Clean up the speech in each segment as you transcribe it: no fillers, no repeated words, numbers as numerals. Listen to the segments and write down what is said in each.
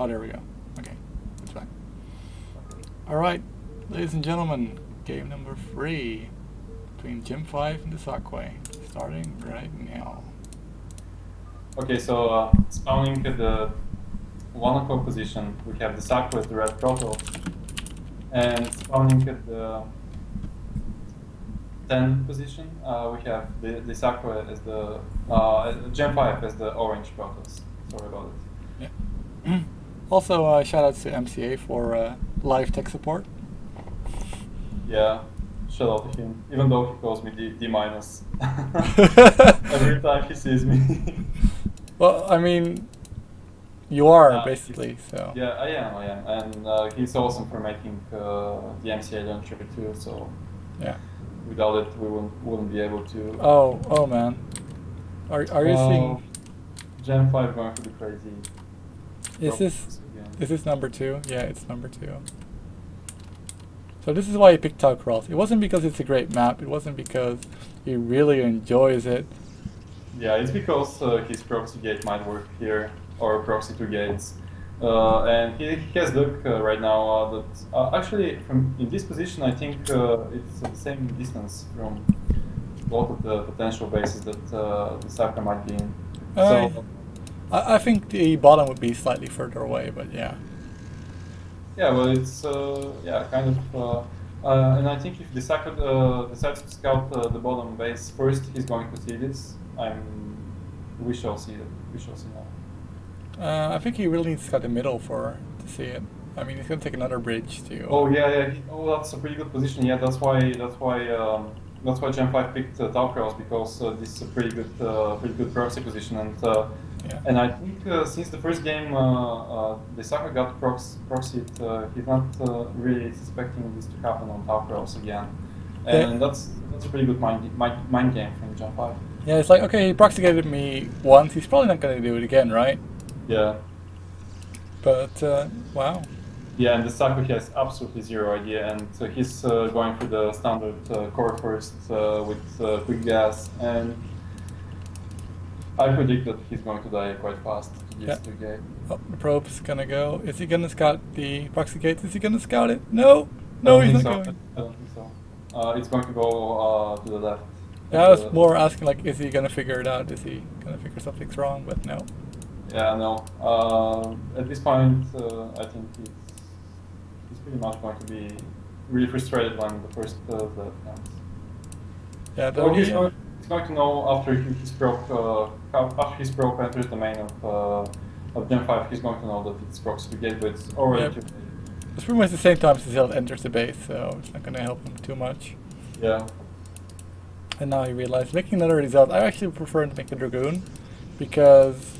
Oh, there we go. Okay, it's fine. All right, ladies and gentlemen, game number 3 between Djem5 and dsaqwe, starting right now. Okay, so spawning at the 1 o'clock position, we have dsaqwe as the red proto, and spawning at the 10 position, we have the dsaqwe as the Djem5 as the orange protos. Sorry about it. Yeah. Also, shout outs to MCA for live tech support. Yeah, shout out to him, even though he calls me D minus every time he sees me. Well, I mean, you are basically, so. Yeah, I am, and he's awesome for making the MCA launcher too. So yeah, without it, we wouldn't be able to. Oh man, are you seeing? Djem5 going to be crazy. Is this number 2? Yeah, it's number 2. So this is why he picked Taucross. It wasn't because it's a great map. It wasn't because he really enjoys it. Yeah, it's because his proxy gate might work here, or proxy 2 gates. And he has luck right now that actually in this position I think it's the same distance from both of the potential bases that dsaqwe might be in. So I think the bottom would be slightly further away, but yeah. Yeah, well, it's kind of, and I think if dsaqwe decides to scout the bottom base first, he's going to see this. We shall see it. We shall see now. I think he really needs to scout the middle to see it. I mean, he's going to take another bridge to. Oh yeah. That's a pretty good position. Yeah, that's why Djem5 picked Taucross, because this is a pretty good proxy position, and yeah. And I think since the first game dsaqwe got proxied, he's not really suspecting this to happen on Taucross again, and that's a pretty good mind game from Djem5. Yeah, it's like, okay, he proxigated me once, he's probably not going to do it again, right? Yeah. But wow. Yeah, and dsaqwe has absolutely zero idea, and he's going for the standard core first with quick gas, and I predict that he's going to die quite fast to this gate. Oh, the probe's gonna go. Is he gonna scout the proxy gate? Is he gonna scout it? No! No, he's not going. I don't think so. It's going to go to the left. Yeah, I was more asking, like, is he gonna figure it out? Is he gonna figure something's wrong? But no. Yeah, no. At this point, I think he's pretty much going to be really frustrated when the first left comes. Yeah, so he's going to know after his probe enters the main of Djem5, he's going to know that it's proxy to gate, but it's already too late. It's pretty much the same time as Zillet enters the base, so it's not going to help him too much. Yeah. And now he realized making another result. I actually prefer to make a Dragoon, because,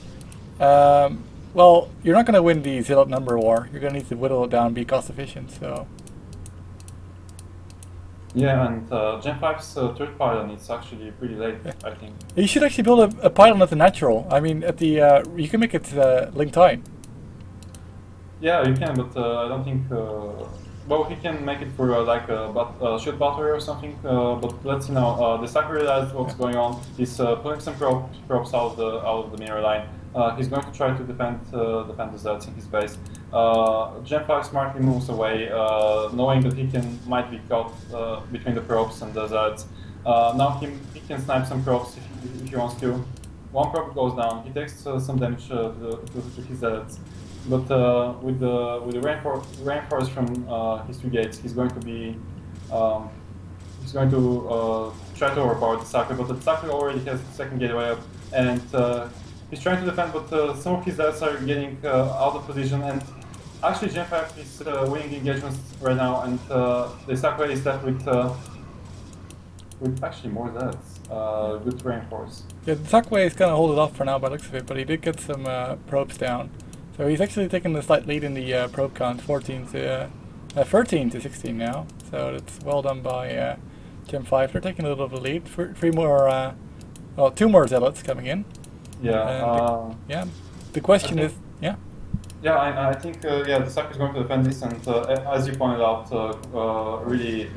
well, you're not going to win the Zillet number war. You're going to need to whittle it down and be cost efficient, so. Yeah, and Djem5's third pylon is actually pretty late, I think. You should actually build a pylon at the natural. I mean, at the you can make it link tied. Yeah, you can, but I don't think. Well, he can make it for like a shoot battery or something. But let's see now. dsaqwe realized what's going on. He's pulling some probes out of the mirror line. He's going to try to defend the Zeds in his base. Djem5 smartly moves away, knowing that he might be caught between the probes and the Zeds. Now he can snipe some probes if he wants to. One probe goes down. He takes some damage to his Zeds, but with the reinforce from his 2 gates, he's going to try to overpower dsaqwe, but dsaqwe already has the second gateway up, and he's trying to defend, but some of his Zeds are getting out of position, and actually Djem5 is winning engagements right now, and dsaqwe is left with actually more Zeds. Good reinforce. Yeah, dsaqwe is going to hold it off for now by the looks of it, but he did get some probes down. So he's actually taking the slight lead in the probe count, 13 to 16 now. So that's well done by Djem5. They're taking a little bit of the lead. 2 more zealots coming in. Yeah. The question is, yeah. Yeah, I think dsaqwe is going to defend this, and as you pointed out, really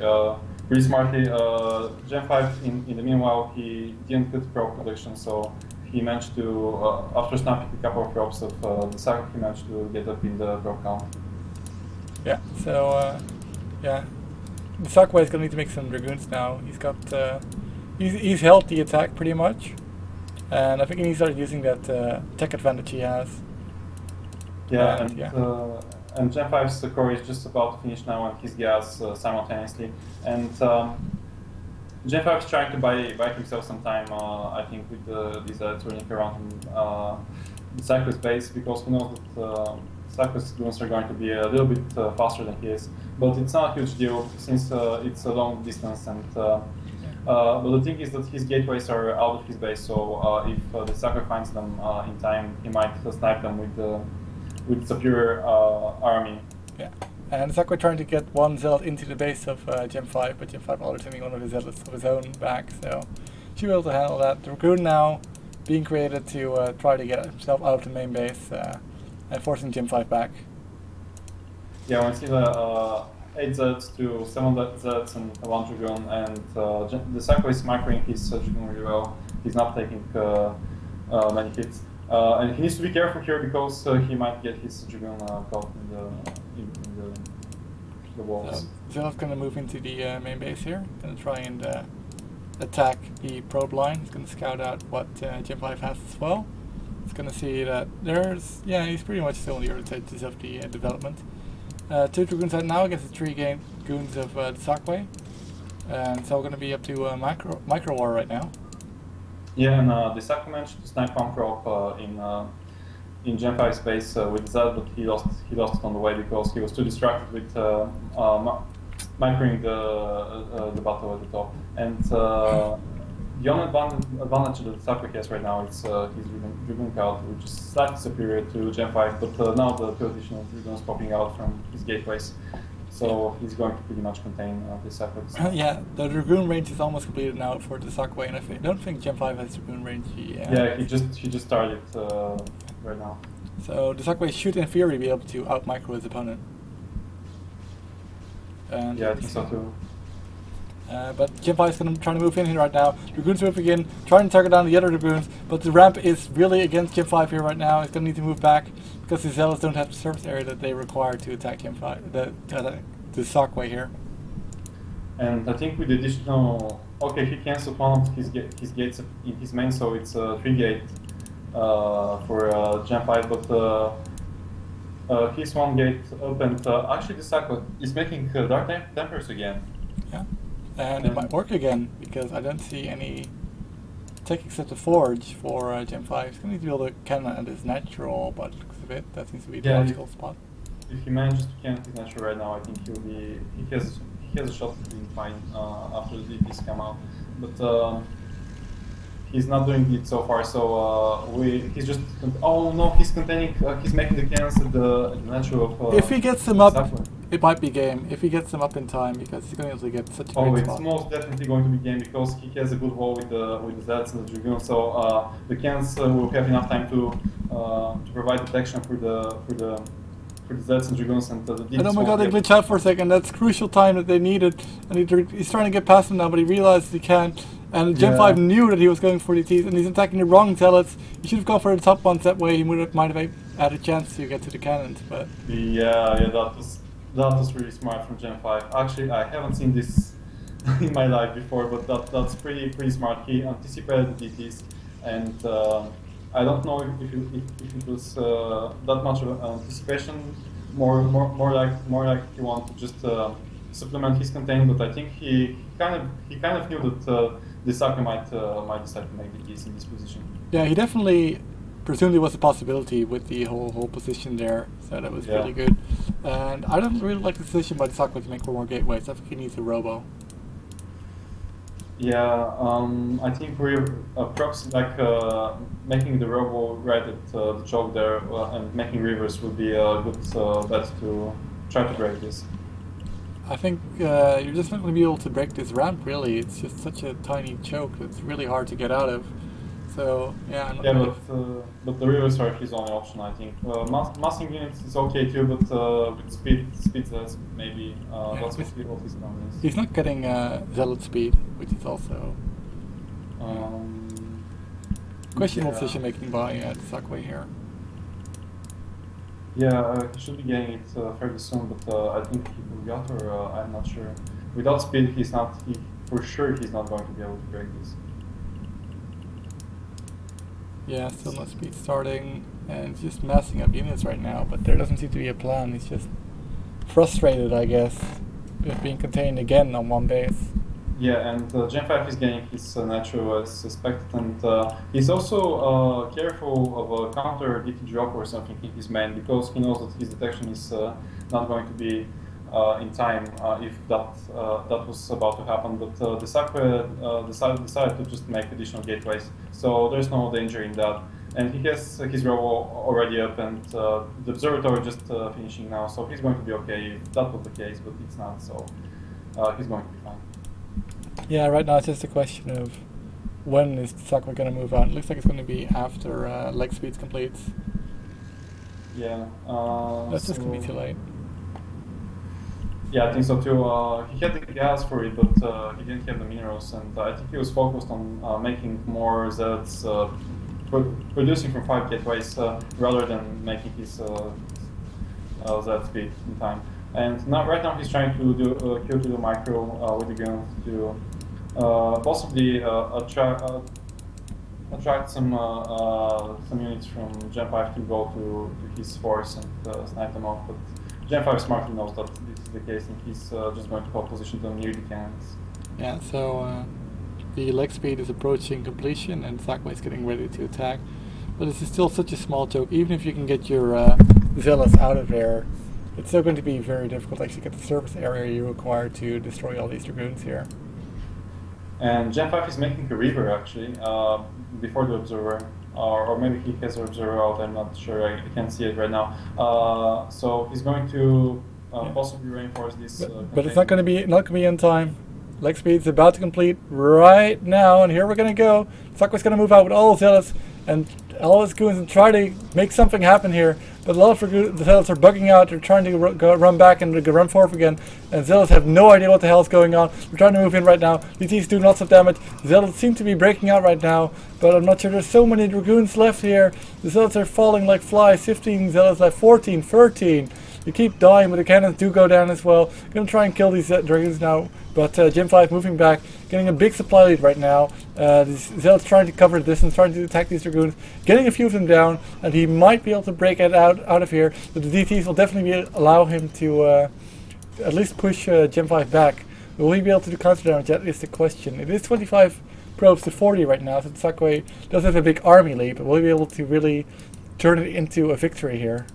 smartly, Djem5 in the meanwhile he didn't put probe protection, so he managed to, after snapping a couple of props of the dsaqwe, he managed to get up in the prop count. Yeah, so, yeah. The dsaqwe is going to need to make some Dragoons now. He's got, he's held the attack pretty much. And I think he needs to start using that tech advantage he has. Yeah, and Djem5's core is just about to finish now and his gas simultaneously. And Djem5 is trying to buy himself some time, I think, with these turning around the dsaqwe's base, because he knows that dsaqwe's goons are going to be a little bit faster than he is. But it's not a huge deal since it's a long distance, and but the thing is that his gateways are out of his base, so if the dsaqwe finds them in time, he might snipe them with superior army. Yeah, and dsaqwe trying to get one zealot into the base of Djem5, but Djem5 already sending one of his zealots of his own back, so should be able to handle that. The Dragoon now being created to try to get himself out of the main base and forcing Djem5 back. Yeah, we see the 8 Zeds to 7 Zeds and 1 Dragoon, and the dsaqwe is microing his Dragoon really well. He's not taking many hits. And he needs to be careful here because he might get his Dragoon caught in the walls. Zealot's going to move into the main base here. Going to try and attack the probe line. He's going to scout out what Djem5 has as well. He's going to see that there's, yeah, he's pretty much still on the early stages of the development. 2 Dragoons out now against the 3 goons of the dsaqwe. And so we're going to be up to micro war right now. Yeah, and the dsaqwe managed to snipe one prop in Djem5's base with Zed, but he lost it on the way because he was too distracted with microing the battle at the top. And the only advantage that dsaqwe has right now is his Dragoon count, which is slightly superior to Djem5, but now the 2 additional Dragoons popping out from his gateways. So he's going to pretty much contain the dsaqwe. Yeah, the Dragoon range is almost completed now for the dsaqwe, and I don't think Djem5 has Dragoon range. Yeah, he just started right now. So the dsaqwe should, in theory, be able to out-micro his opponent. And yeah, I think so too. But Djem5 is going to try to move in here right now. Dragoons moving in, trying to target down the other Dragoons, but the ramp is really against Djem5 here right now. He's going to need to move back because the zealots don't have the surface area that they require to attack Djem5, the dsaqwe here. And I think with the additional, okay, he cancelled one of his gates in his main, so it's a 3 gate for Djem5, but his 1 gate opened. Actually, the dsaqwe is making dark dampers again. Yeah. And it might work again, because I don't see any tech except the forge for Djem5. He's going to need to build a cannon at his natural, but looks a bit, that seems to be the logical spot. If he manages to cannon his natural right now, I think he has a shot at being fine after the DPs come out. But he's not doing it so far, so he's just, oh no, he's containing, he's making the cannons at the natural of if he gets them up, dsaqwe. It might be game, if he gets them up in time, because he's going to get such a great spot. It's most definitely going to be game, because he has a good wall with the Zeds and the Dragoon, so the cannons will have enough time to provide protection for the Zeds and Dragoons, and the DPs. And oh my god, they glitch out for a second. That's crucial time that they needed, and he's trying to get past them now, but he realizes he can't. And Djem5 knew that he was going for the Ts, and he's attacking the wrong zealots. He should have gone for the top ones, that way he might have had a chance to get to the cannons, but... Yeah, that was really smart from Djem5. Actually, I haven't seen this in my life before, but that's pretty smart. He anticipated the DTs, and I don't know if it was that much of anticipation. More like he wanted to just supplement his contain, but I think he kind of knew that the dsaqwe might decide to make the keys in this position. Yeah, he definitely presumed it was a possibility with the whole position there, so that was really good. And I don't really like the decision by the dsaqwe to make more gateways. I think he needs a robo. Yeah, I think making the robo right at the choke there and making rivers would be a good bet to try to break this. I think you're just not going to be able to break this ramp, really. It's just such a tiny choke that's really hard to get out of. So, yeah, I'm not but the rivers are his only option, I think. Massing units is okay too, but with speed that's maybe that's what his problem is. He's not getting zealot speed, which is also... questionable decision making by dsaqwe here. Yeah, he should be getting it fairly soon, but I think he forgot, or I'm not sure. Without speed, for sure he's not going to be able to break this. Yeah, still no speed starting, and just massing up units right now, but there doesn't seem to be a plan. He's just frustrated, I guess, with being contained again on one base. Yeah, and Djem5 is getting his natural as suspected, and he's also careful of a counter DT drop or something in his main, because he knows that his detection is not going to be in time if that was about to happen. But dsaqwe decided to just make additional gateways, so there's no danger in that. And he has his row already up, and the observatory just finishing now, so he's going to be okay if that was the case, but it's not, so he's going to be fine. Yeah, right now it's just a question of when is dsaqwe going to move on. It looks like it's going to be after leg speeds completes. Yeah. That's just going to be too late. Yeah, I think so too. He had the gas for it, but he didn't have the minerals, and I think he was focused on making more Zeds, producing from 5 gateways rather than making his Z speed in time. And now, right now, he's trying to do kill to the micro with the gun to possibly attract some units from Djem5 to go to his force and snipe them off. But Djem5 smartly knows that this is the case, and he's just going to hold position to near the cannons. Yeah, so the leg speed is approaching completion, and dsaqwe is getting ready to attack. But this is still such a small choke. Even if you can get your zealots out of there, it's still going to be very difficult to actually get the surface area you require to destroy all these dragoons here. And Djem5 is making a river actually before the observer, or maybe he has an observer out. I'm not sure. I can't see it right now. So he's going to possibly reinforce this. But it's not going to be in time. Leg speed's about to complete right now, and here we're going to go. dsaqwe's going to move out with all his zealots and all his goons and try to make something happen here. But a lot of the zealots are bugging out. They're trying to run back and run forward again. And zealots have no idea what the hell is going on. We're trying to move in right now. DT's doing lots of damage. Zealots seem to be breaking out right now, but I'm not sure. There's so many dragoons left here. The zealots are falling like flies. 15 zealots left. 14, 13. You keep dying, but the cannons do go down as well. Gonna try and kill these dragoons now, but Djem5 moving back, getting a big supply lead right now. These zealots trying to cover the distance, trying to attack these dragoons, getting a few of them down, and he might be able to break it out of here. But the DTs will definitely allow him to at least push Djem5 back. Will he be able to do counter damage? That is the question. It is 25 probes to 40 right now, so dsaqwe does have a big army lead, but will he be able to really turn it into a victory here?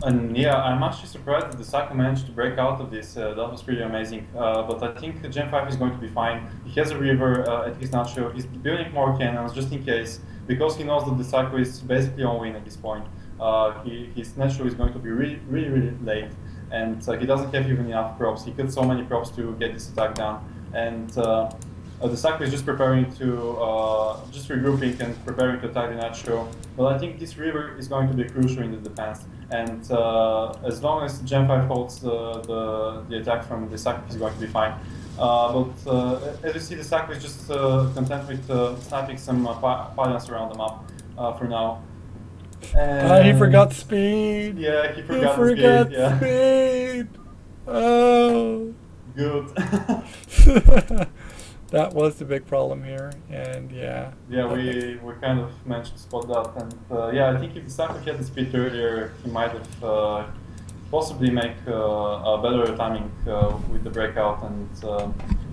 And yeah, I'm actually surprised that dsaqwe managed to break out of this. That was pretty amazing. But I think Djem5 is going to be fine. He has a river at his nutshell. He's building more cannons just in case, because he knows that dsaqwe is basically on win at this point. His natural is going to be really late, and he doesn't have even enough props. He cut so many props to get this attack done, and dsaqwe is just preparing to, just regrouping and preparing to attack the natural. But I think this river is going to be crucial in the defense, and as long as Djem5 holds the attack from dsaqwe, he's going to be fine. But as you see, dsaqwe is just content with sniping some pilots around the map for now. And he forgot speed. Yeah, he forgot speed. Yeah. Speed. Oh. Good. That was the big problem here, and yeah. Yeah, we kind of managed to spot that, and yeah, I think if dsaqwe had the speed earlier, he might have possibly make a better timing with the breakout and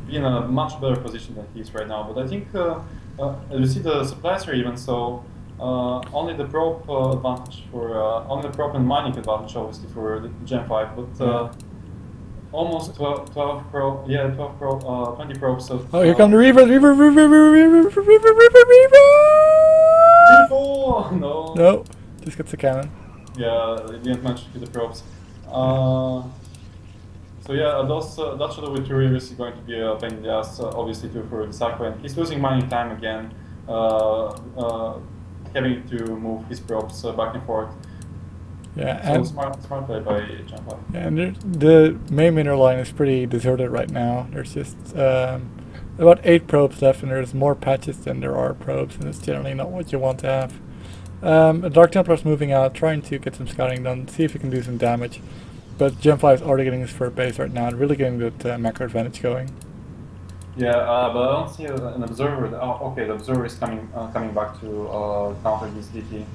be in a much better position than he is right now. But I think you see the supplies are even, so only the probe advantage for only the probe and mining advantage obviously for the Djem5, but. Almost 12 probe, yeah, 12 probe, 20 probes. So, oh, here come the Reaver! No. No, just gets the cannon. Yeah, it didn't manage to hit the probes. So yeah, that shuttle with 2 Reavers is going to be a pain in the ass, obviously too for dsaqwe, and he's losing mining time again, having to move his probes back and forth. Yeah, so and smart play by Djem5. And the main mineral line is pretty deserted right now. There's just a about 8 probes left, and there's more patches than there are probes, and it's generally not what you want to have. A Dark Templar's moving out, trying to get some scouting done, see if he can do some damage. But Djem5 is already getting his first base right now, and really getting that macro advantage going. Yeah, but I don't see an observer. Oh, okay, the observer is coming back to counter this DT.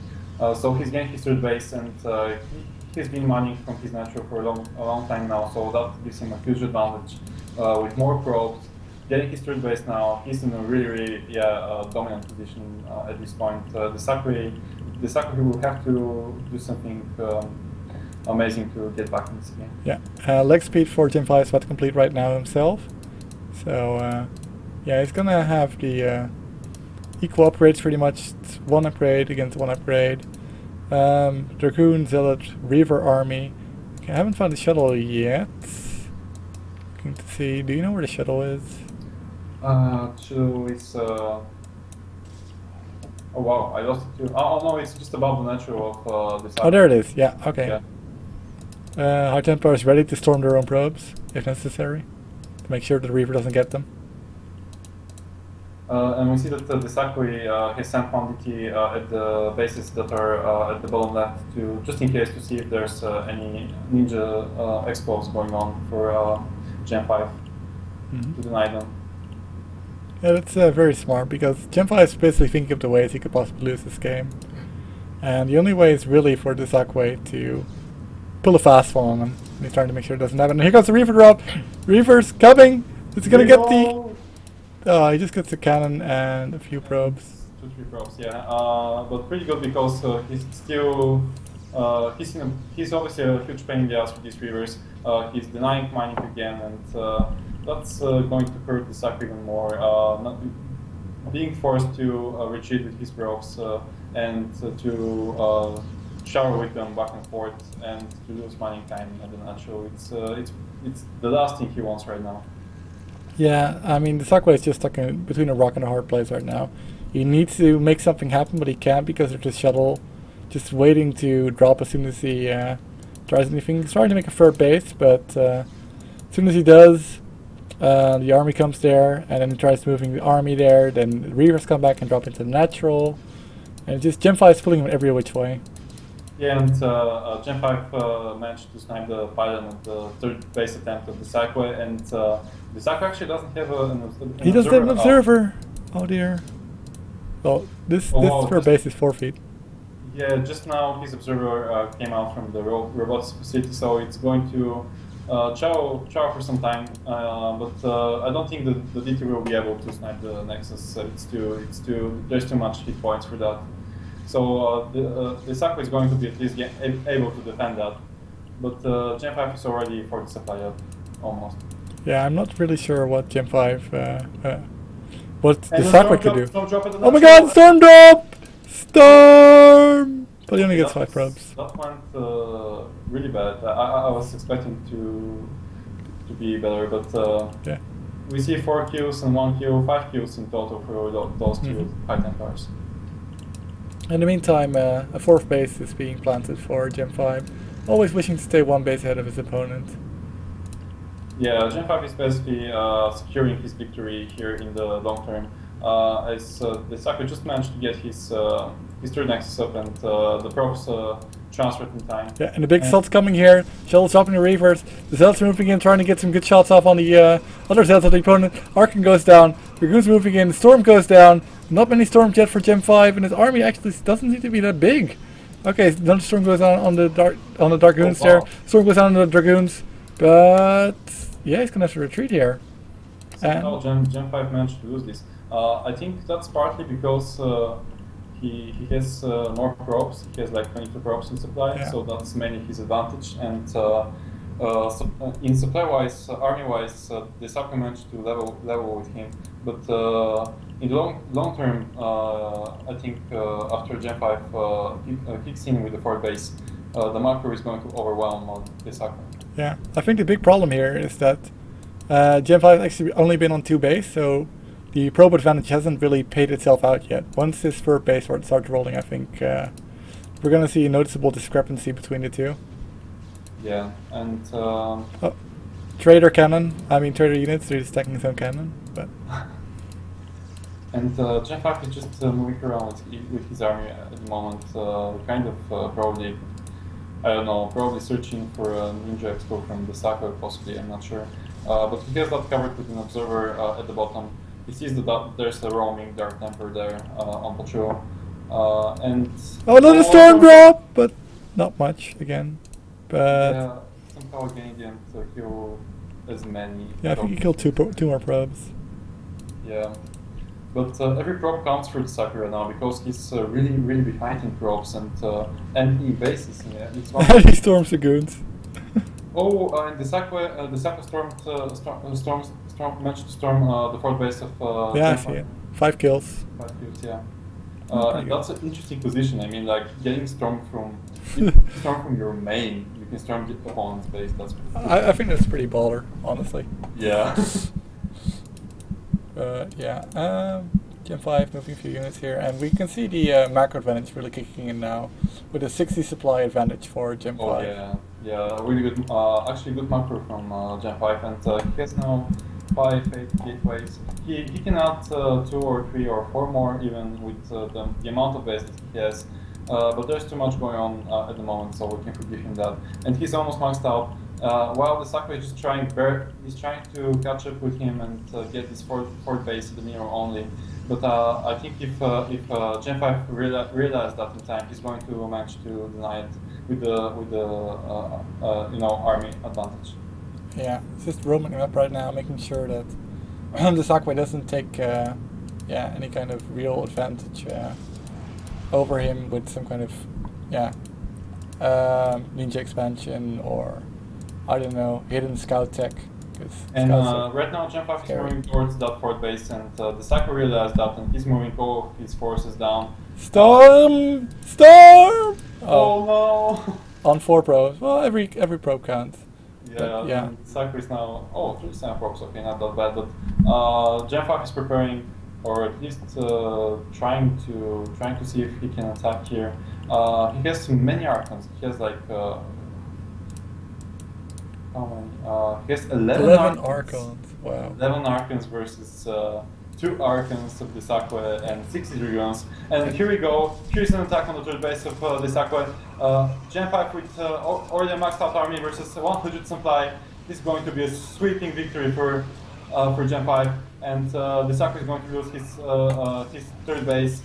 So he's getting his third base, and he's been mining from his natural for a long time now. So that gives him a huge advantage with more probes. Getting his third base now, he's in a really dominant position at this point. The dsaqwe will have to do something amazing to get back in this game. Yeah, leg speed for Djem5 is about to complete right now himself. So yeah, he's gonna have the equal upgrades pretty much. It's 1 upgrade against 1 upgrade. Dragoon, Zealot, Reaver army. Okay, I haven't found the shuttle yet. Looking to see. Do you know where the shuttle is? Shuttle is. Oh wow, I lost it too. Oh no, it's just above the natural of this. Oh, there it is. Yeah. Okay. Yeah. High Templar is ready to storm their own probes if necessary, to make sure that the Reaver doesn't get them. And we see that the dsaqwe has sent one DT at the bases that are at the bottom left, to just in case to see if there's any ninja expos going on for Djem5 to deny them. Yeah, that's very smart, because Djem5 is basically thinking of the ways he could possibly lose this game, and the only way is really for the dsaqwe to pull a fast one on him. He's trying to make sure it doesn't happen. And here comes the Reaver drop. Reaver's coming. It's gonna get the. Oh, he just gets a cannon and a few probes. 2-3 probes, yeah. But pretty good, because he's still he's obviously a huge pain in the ass with these Reavers. He's denying mining again, and that's going to hurt the dsaqwe even more. Not being forced to retreat with his probes and to shower with them back and forth, and to lose mining time at the natural. It's the last thing he wants right now. Yeah, I mean, the dsaqwe is just stuck between a rock and a hard place right now. He needs to make something happen, but he can't, because there's a shuttle just waiting to drop as soon as he tries anything. He's trying to make a third base, but as soon as he does, the army comes there, and then he tries moving the army there, then the Reavers come back and drop into the natural, and just Djem5 is pulling him every which way. Yeah, and Djem5 managed to snipe the pilot at the third base attempt of the dsaqwe, and the dsaqwe actually doesn't have an observer. He doesn't have an observer! Oh dear. Well, this third base is 4 feet. Yeah, just now his observer came out from the robotics facility, so it's going to chow for some time, but I don't think the DT will be able to snipe the Nexus. There's too much hit points for that. So the dsaqwe is going to be at least able to defend that, but Djem5 is already 40 supply up, almost. Yeah, I'm not really sure what Djem5, what the dsaqwe could do. Oh my god, storm drop! Storm! But he only gets 5 probes. That went really bad. I was expecting to be better, but yeah. We see 4 kills and 1 kill, 5 kills in total for those 2 high Templars. In the meantime, a 4th base is being planted for Djem5, always wishing to stay 1 base ahead of his opponent. Yeah, Djem5 is basically securing his victory here in the long term. As the dsaqwe just managed to get his third Nexus up, and the probes transferred in time. Yeah, and the big Zealot's coming here. Shuttle's dropping the Reavers. The Zealot's moving in, trying to get some good shots off on the other Zealots of the opponent. Archon goes down. Dragoon's moving in. Storm goes down. Not many storms yet for Djem5, and his army actually doesn't seem to be that big. Okay, another storm goes on the Dragoons there. Storm goes down on the Dragoons, but yeah, he's gonna have to retreat here. Somehow Djem5 managed to lose this. I think that's partly because he has more probes. He has like 22 probes in supply, so that's mainly his advantage. And in supply-wise, army-wise, the dsaqwe managed to level with him. But in the long term, I think after Djem5 kicks in with the 4th base, the macro is going to overwhelm the dsaqwe. Yeah, I think the big problem here is that Djem5 actually only been on 2 base, so the probe advantage hasn't really paid itself out yet. Once this 3rd base starts rolling, I think we're going to see a noticeable discrepancy between the 2. Yeah, and trader cannon. I mean trader units. They're stacking his own cannon, but And Djem5 is just moving around with his army at the moment, kind of probably, I don't know, probably searching for a ninja expo from dsaqwe, possibly, I'm not sure. But he has that covered with an observer at the bottom. He sees that there's a roaming Dark Temper there on patrol. And oh, another storm drop, but not much again. But yeah, somehow again he didn't kill as many. Yeah, I think he killed two more probes. Yeah, but every probe counts for dsaqwe right now because he's really behind in probes and empty bases. Yeah, it's one. He storms the goons. Oh, and dsaqwe managed to storm the fort base of. Yeah, I see it. 5 kills. 5 kills, yeah. That's an interesting position. I mean, like getting storm from your main, you can storm the opponent's base. That's. I think that's pretty baller, honestly. Yeah. Yeah. Djem5 moving a few units here, and we can see the macro advantage really kicking in now, with a 60 supply advantage for Djem5. Oh yeah, really good. Actually, good macro from Djem5, and he has now 5 8 gateways. He can add 2 or 3 or 4 more even with the amount of base that he has. But there's too much going on at the moment, so we can forgive him that. And he's almost maxed out. While dsaqwe is just trying to catch up with him and get this fort base to the mirror only. But I think if Djem5 realized that in time, he's going to manage to deny it with the army advantage. Yeah, it's just roaming him up right now, making sure that dsaqwe doesn't take any kind of real advantage over him with some kind of ninja expansion or I don't know, hidden scout tech. And right now Djem5 is moving towards that fort base, and dsaqwe realized that, and he's moving all of his forces down. Storm! Storm! Oh no! On 4 probes. Well, every probe counts. Yeah. dsaqwe is now 37 probes. Okay, not that bad. But Djem5 is preparing, or at least trying to see if he can attack here. He has many archons. He has like. He has 11 archons. Wow. 11 archons versus 2 archons of dsaqwe and 60 dragoons. And here we go. Here's an attack on the third base of dsaqwe. Djem5 with already a maxed out army versus 100 supply. This is going to be a sweeping victory for Djem5. And dsaqwe is going to lose his third base.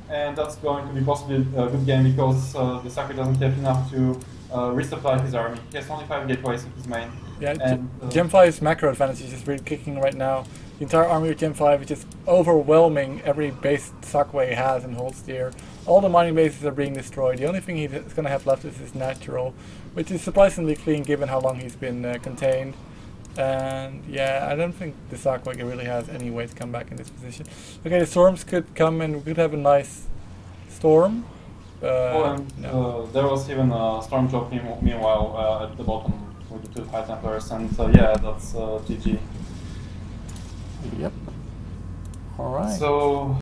And that's going to be possibly a good game because dsaqwe doesn't have enough to resupply his army. He has only 5 gateways in his main. Yeah, Djem5's macro advantage is just really kicking right now. The entire army of Djem5 is just overwhelming every base dsaqwe has and holds dear. All the mining bases are being destroyed. The only thing he's going to have left is his natural, which is surprisingly clean given how long he's been contained. And yeah, I don't think dsaqwe really has any way to come back in this position. Okay, the storms could come and we could have a nice storm. There was even a storm drop meanwhile at the bottom with the 2 high templars, and yeah, that's GG. Yep. All right. So